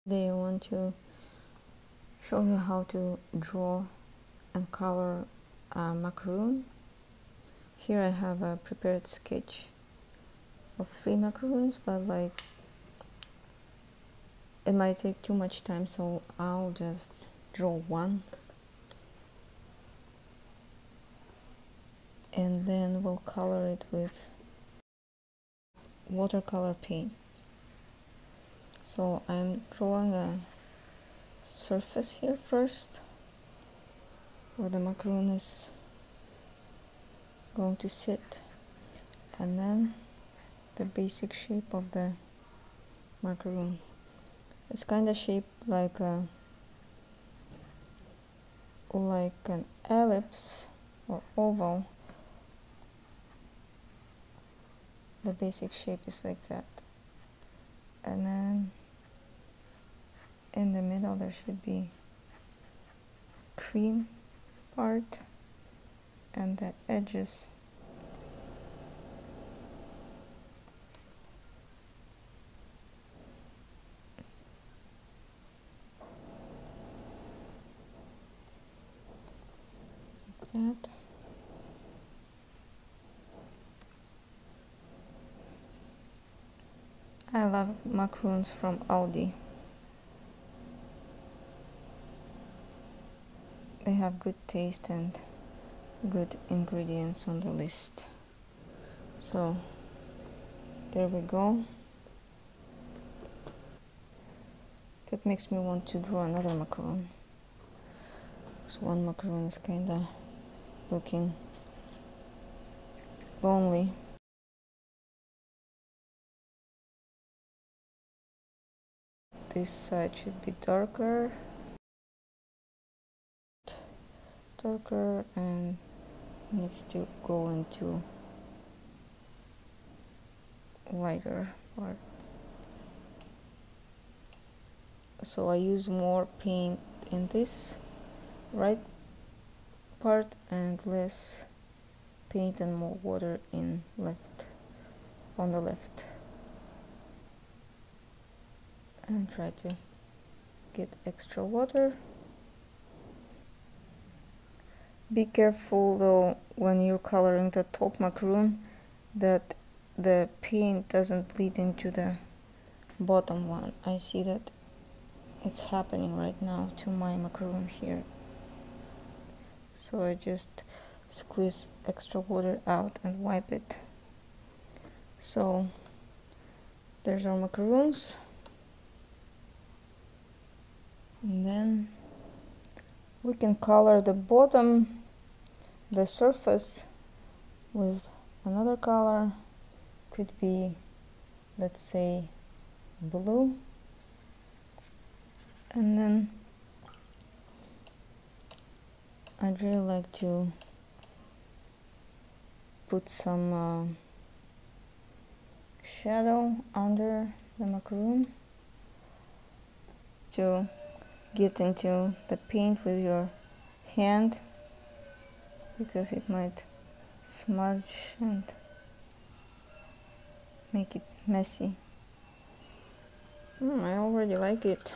Today I want to show you how to draw and color a macaroon. Here I have a prepared sketch of 3 macaroons, but it might take too much time, so I'll just draw one and then we'll color it with watercolor paint. So I'm drawing a surface here first where the macaroon is going to sit, and then the basic shape of the macaroon. It's kind of shaped like an ellipse or oval. The basic shape is like that, and then in the middle there should be cream part and the edges like that. I love macaroons from Aldi. They have good taste and good ingredients on the list. So there we go. That makes me want to draw another macaroon. So one macaroon is kinda looking lonely. This side should be darker and needs to go into lighter part. So I use more paint in this right part and less paint and more water on the left, and try to get extra water. Be careful though when you're coloring the top macaroon that the paint doesn't bleed into the bottom one. I see that it's happening right now to my macaroon here. So I just squeeze extra water out and wipe it. So there's our macaroons. And then we can color the bottom, the surface, with another color. Could be, let's say, blue. And then I'd really like to put some shadow under the macaroon to get into the paint with your hand, because it might smudge and make it messy. I already like it.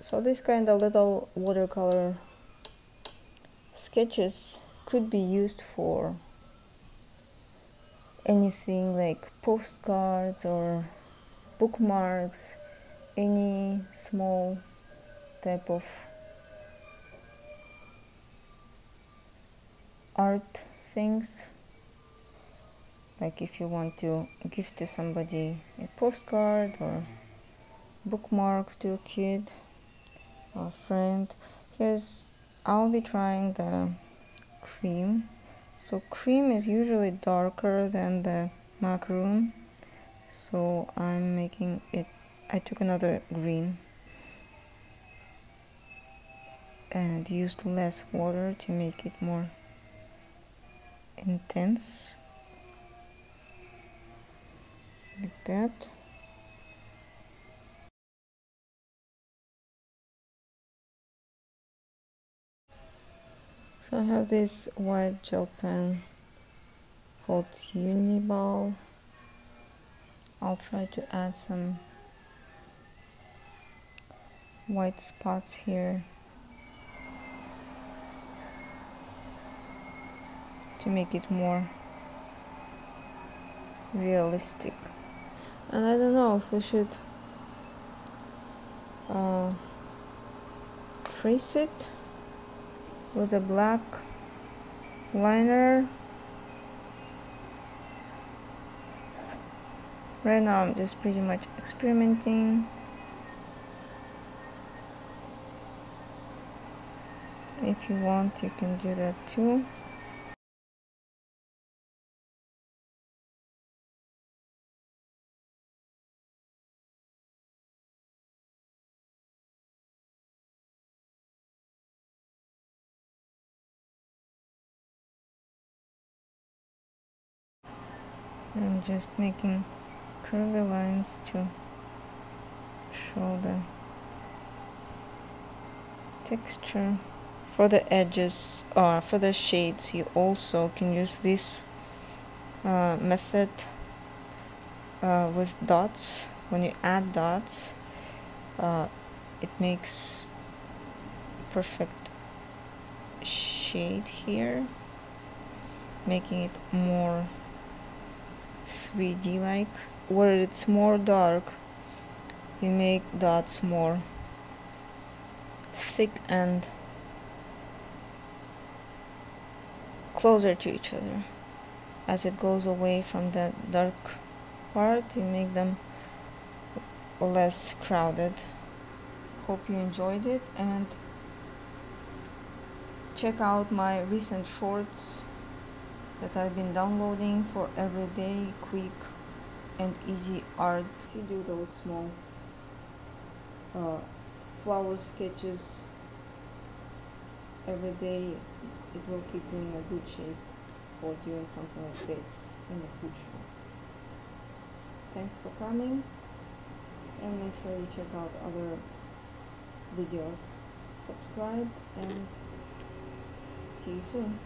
So this kind of little watercolor sketches could be used for anything like postcards or bookmarks, any small type of art things. Like if you want to give to somebody a postcard or bookmarks to a kid or a friend. I'll be trying the cream. So cream is usually darker than the macaroon, so I'm making it, I took another green and used less water to make it more intense, like that. So I have this white gel pen called Uniball. I'll try to add some white spots here to make it more realistic. And I don't know if we should trace it with a black liner. Right now I'm just pretty much experimenting. If you want, you can do that too. I'm just making curvy lines to show the texture. For the edges, or for the shades, you also can use this method with dots. When you add dots, it makes perfect shade here, making it more 3D like. Where it's more dark, you make dots more thick and closer to each other. As it goes away from the dark part, you make them less crowded. Hope you enjoyed it, and check out my recent shorts that I've been downloading for everyday, quick and easy art. If you do those small flower sketches every day, it will keep you in a good shape for doing something like this in the future. Thanks for coming, and make sure you check out other videos. Subscribe, and see you soon.